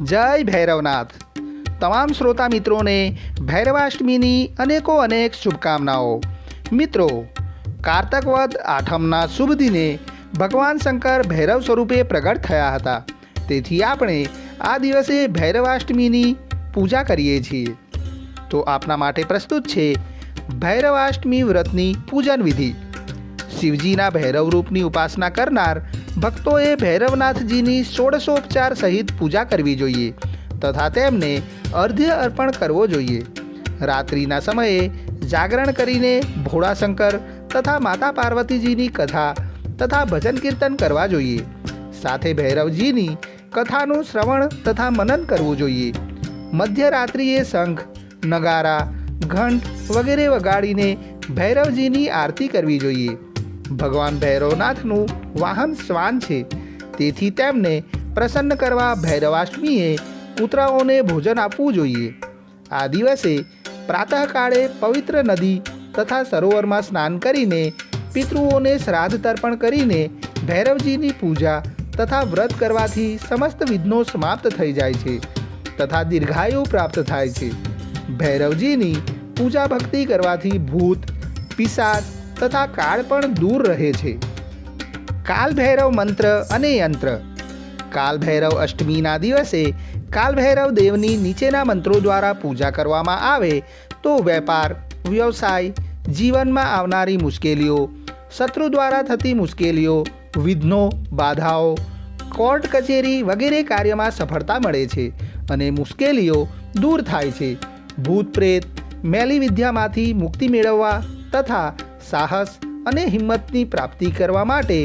જય ભૈરવનાથ। તમામ શ્રોતા મિત્રોને ભૈરવાષ્ટમીની અનેક શુભકામનાઓ। મિત્રો, કારતક વદ આઠમના શુભ દિને ભગવાન શંકર ભૈરવ સ્વરૂપે પ્રગટ થયા હતા। તેથી આપણે આ દિવસે ભૈરવાષ્ટમીની પૂજા કરીએ છીએ। તો આપના માટે પ્રસ્તુત છે ભૈરવાષ્ટમી વ્રતની પૂજન વિધિ। શિવજીના ભૈરવ રૂપની ઉપાસના કરનાર ભક્તોએ ભૈરવનાથજીની ષોડશોપચાર સહિત પૂજા કરવી જોઈએ તથા તેમને અર્ધ્ય અર્પણ કરવો જોઈએ। રાત્રિના સમયે જાગરણ કરીને ભોળાશંકર તથા માતા પાર્વતીજીની કથા તથા ભજન કીર્તન કરવા જોઈએ। સાથે ભૈરવજીની કથાનું શ્રવણ તથા મનન કરવું જોઈએ। મધ્યરાત્રિએ શંખ, નગારા, ઘંટ વગેરે વગાડીને ભૈરવજીની આરતી કરવી જોઈએ। ભગવાન ભૈરવનાથનું વાહન શ્વાન છે, તેથી તેમને પ્રસન્ન કરવા ભૈરવાષ્ટમીએ કૂતરાઓને ભોજન આપવું જોઈએ। આ દિવસે પ્રાતઃકાળે પવિત્ર નદી તથા સરોવરમાં સ્નાન કરીને પિતૃઓને શ્રાદ્ધ તર્પણ કરીને ભૈરવજીની પૂજા તથા વ્રત કરવાથી સમસ્ત વિઘ્નો સમાપ્ત થઈ જાય છે તથા દીર્ઘાયુ પ્રાપ્ત થાય છે। ભૈરવજીની પૂજા ભક્તિ કરવાથી ભૂત, પિશાચ તથા કાળ પણ દૂર રહે છે। કાલભૈરવ મંત્ર અને યંત્ર। કાલભૈરવ અષ્ટમીના દિવસે કાલભૈરવ દેવની નીચેના મંત્રો દ્વારા પૂજા કરવામાં આવે તો વેપાર, વ્યવસાય, જીવનમાં આવનારી મુશ્કેલીઓ, શત્રુ દ્વારા થતી મુશ્કેલીઓ, વિઘ્નો, બાધાઓ, કોર્ટ કચેરી વગેરે કાર્યમાં સફળતા મળે છે અને મુશ્કેલીઓ દૂર થાય છે। ભૂત પ્રેત, મેલી વિદ્યામાંથી મુક્તિ મેળવવા તથા સાહસ અને હિંમતની પ્રાપ્તિ કરવા માટે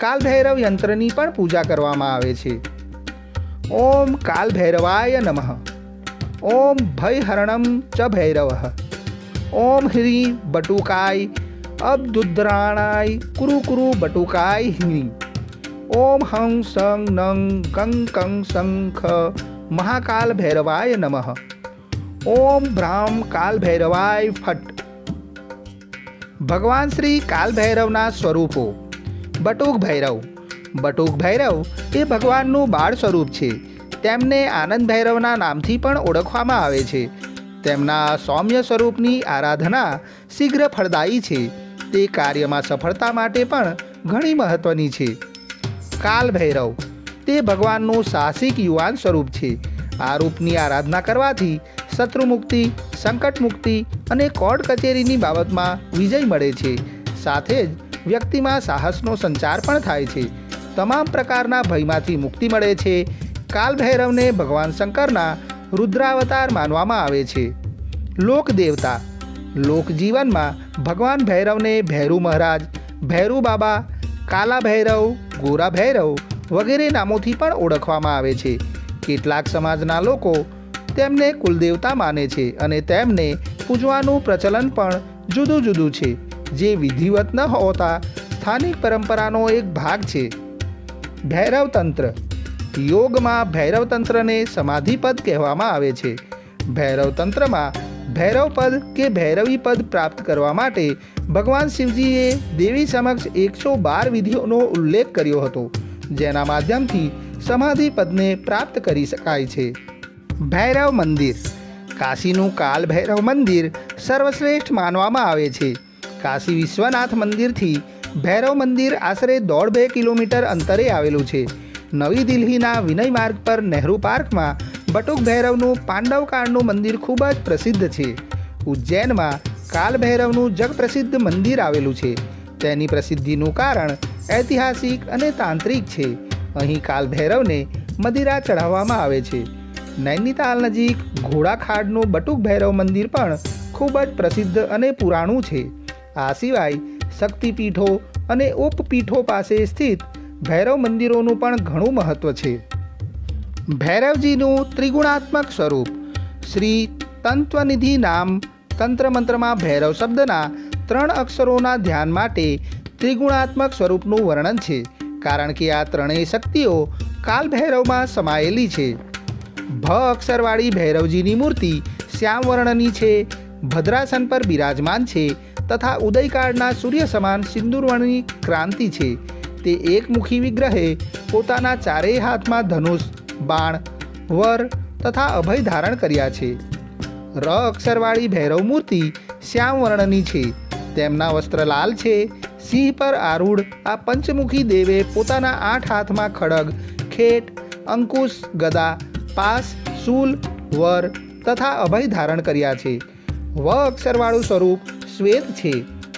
કાલભૈરવ યંત્રની પણ પૂજા કરવામાં આવે છે। ઓમ કાલભૈરવાય નમઃ। ઓમ ભયહરણમ ચ ભૈરવઃ। ઓમ હ્રી બટુકાય અબદુદ્રાણાય કુરુ કુરુ બટુકાય હ્રી। ઓમ હં સં નં કં કં શંખ મહાકાલ ભૈરવાય નમઃ। ઓમ ભ્રામ કાલભૈરવાય ફટ। ભગવાન શ્રી કાલભૈરવના સ્વરૂપો। બટુક ભૈરવ। બટુક ભૈરવ એ ભગવાનનું બાળ સ્વરૂપ છે। તેમને આનંદ ભૈરવના નામથી પણ ઓળખવામાં આવે છે। તેમના સૌમ્ય સ્વરૂપની આરાધના શીઘ્ર ફળદાયી છે। તે કાર્યમાં સફળતા માટે પણ ઘણી મહત્વની છે। કાલભૈરવ તે ભગવાનનું સાહસિક યુવાન સ્વરૂપ છે। આ રૂપની આરાધના કરવાથી શત્રુમુક્તિ, સંકટ મુક્તિ અને કોર્ટ કચેરીની બાબતમાં વિજય મળે છે। સાથે જ વ્યક્તિમાં સાહસનો સંચાર પણ થાય છે। તમામ પ્રકારના ભયમાંથી મુક્તિ મળે છે। કાલભૈરવને ભગવાન શંકરના રુદ્રાવતાર માનવામાં આવે છે। લોકદેવતા। લોકજીવનમાં ભગવાન ભૈરવને ભૈરુ મહારાજ, ભૈરુ બાબા, કાલા ભૈરવ, ગોરા ભૈરવ વગેરે નામોથી પણ ઓળખવામાં આવે છે। કેટલાક સમાજના લોકો તેમને કુલદેવતા માને છે અને તેમને પૂજવાનું પ્રચલન પણ જુદું જુદું છે, જે વિધિવત ન હોતા સ્થાનિક પરંપરાનો એક ભાગ છે। ભૈરવ તંત્ર। યોગમાં ભૈરવ તંત્રને સમાધિપદ કહેવામાં આવે છે। ભૈરવ તંત્રમાં ભૈરવપદ કે ભૈરવી પદ પ્રાપ્ત કરવા માટે ભગવાન શિવજીએ દેવી સમક્ષ 112 વિધિઓનો ઉલ્લેખ કર્યો હતો, જેના માધ્યમથી સમાધિપદને પ્રાપ્ત કરી શકાય છે। ભૈરવ મંદિર। કાશીનું કાલભૈરવ મંદિર સર્વશ્રેષ્ઠ માનવામાં આવે છે। કાશી વિશ્વનાથ મંદિરથી ભૈરવ મંદિર આશરે 1.5 કિલોમીટર અંતરે આવેલું છે। નવી દિલ્હીના વિનય માર્ગ પર નહેરુ પાર્કમાં બટુક ભૈરવનું પાંડવકાળનું મંદિર ખૂબ જ પ્રસિદ્ધ છે। ઉજ્જૈનમાં કાલભૈરવનું જગપ્રસિદ્ધ મંદિર આવેલું છે। તેની પ્રસિદ્ધિનું કારણ ઐતિહાસિક અને તાંત્રિક છે। અહીં કાલભૈરવને મદિરા ચઢાવવામાં આવે છે। નૈનીતાલ નજીક ઘોડાખાડનું બટુક ભૈરવ મંદિર પણ ખૂબ જ પ્રસિદ્ધ અને પુરાણું છે। આ સિવાય શક્તિપીઠો અને ઉપપીઠો પાસે સ્થિત ભૈરવ મંદિરોનું પણ ઘણું મહત્ત્વ છે। ભૈરવજીનું ત્રિગુણાત્મક સ્વરૂપ। શ્રી તંત્વનિધિ નામ તંત્ર મંત્રમાં ભૈરવ શબ્દના 3 અક્ષરોના ધ્યાન માટે ત્રિગુણાત્મક સ્વરૂપનું વર્ણન છે, કારણ કે આ ત્રણેય શક્તિઓ કાલભૈરવમાં સમાયેલી છે। ભ અક્ષરવાળી ભૈરવજીની મૂર્તિ શ્યામ વર્ણની છે, ભદ્રાસન પર બિરાજમાન છે તથા ઉદયકાળના સૂર્ય સમાન સિંદૂરવર્ણની ક્રાંતિ છે। તે એકમુખી વિગ્રહે પોતાના ચારેય હાથમાં ધનુષ, બાણ વર તથા અભય ધારણ કર્યા છે. ર અક્ષરવાળી ભૈરવ મૂર્તિ શ્યામ વર્ણની છે. તેમના વસ્ત્ર લાલ છે. સિંહ પર આરૂઢ આ પંચમુખી દેવે પોતાના 8 હાથમાં ખડગ, ખેટ, અંકુશ, ગદા, પાસ, શૂલ, વર તથા અભય ધારણ કર્યા છે. વ અક્ષરવાળું સ્વરૂપ શ્વેત છે.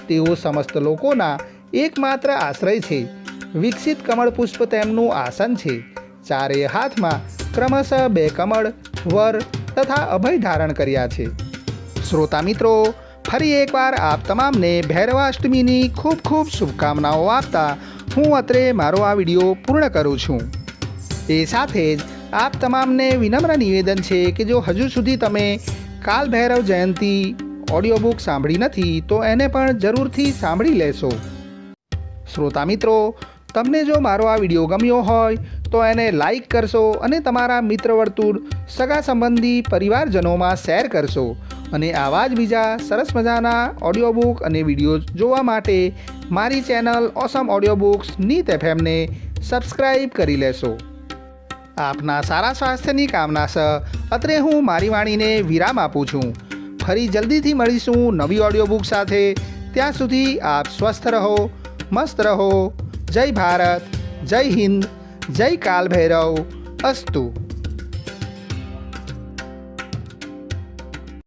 તેઓ સમસ્ત લોકોના એકમાત્ર આશ્રય છે. વિકસિત કમળ પુષ્પ તેમનું આસન છે. ચારેય હાથમાં ક્રમશઃ 2 કમળ, વર તથા અભય ધારણ કર્યા છે. શ્રોતા મિત્રો, ફરી એકવાર આપ તમામને ભૈરવાષ્ટમીની ખૂબ ખૂબ શુભકામનાઓ આપતા હું અત્રે મારો આ વિડીયો પૂર્ણ કરું છું. એ સાથે જ આપ તમામને વિનમ્ર નિવેદન છે કે જો હજુ સુધી તમે કાલ ભૈરવ જયંતી ઓડિયો બુક સાંભળી નથી તો એને પણ જરૂરથી સાંભળી લેશો. શ્રોતા મિત્રો, તમને જો મારો આ વિડીયો ગમ્યો હોય તો એને લાઈક કરશો અને તમારા મિત્ર વર્તુળ, સગા સંબંધી, પરિવારજનોમાં શેર કરશો અને આવા જ બીજા સરસ મજાના ઓડિયો બુક અને વિડીયો જોવા માટે મારી channel awesome audio books Neet એફએમને સબસ્ક્રાઈબ કરી લેશો. આપના સારા સ્વાસ્થ્યની કામના સહ અત્રે હું મારી વાણીને વિરામ આપું છું. ફરી જલ્દીથી મળીશું નવી ઓડિયો બુક સાથે. ત્યાં સુધી આપ સ્વસ્થ રહો, મસ્ત રહો. જય ભારત, જય હિન્દ, જય કાલ ભૈરવ. અસ્તુ.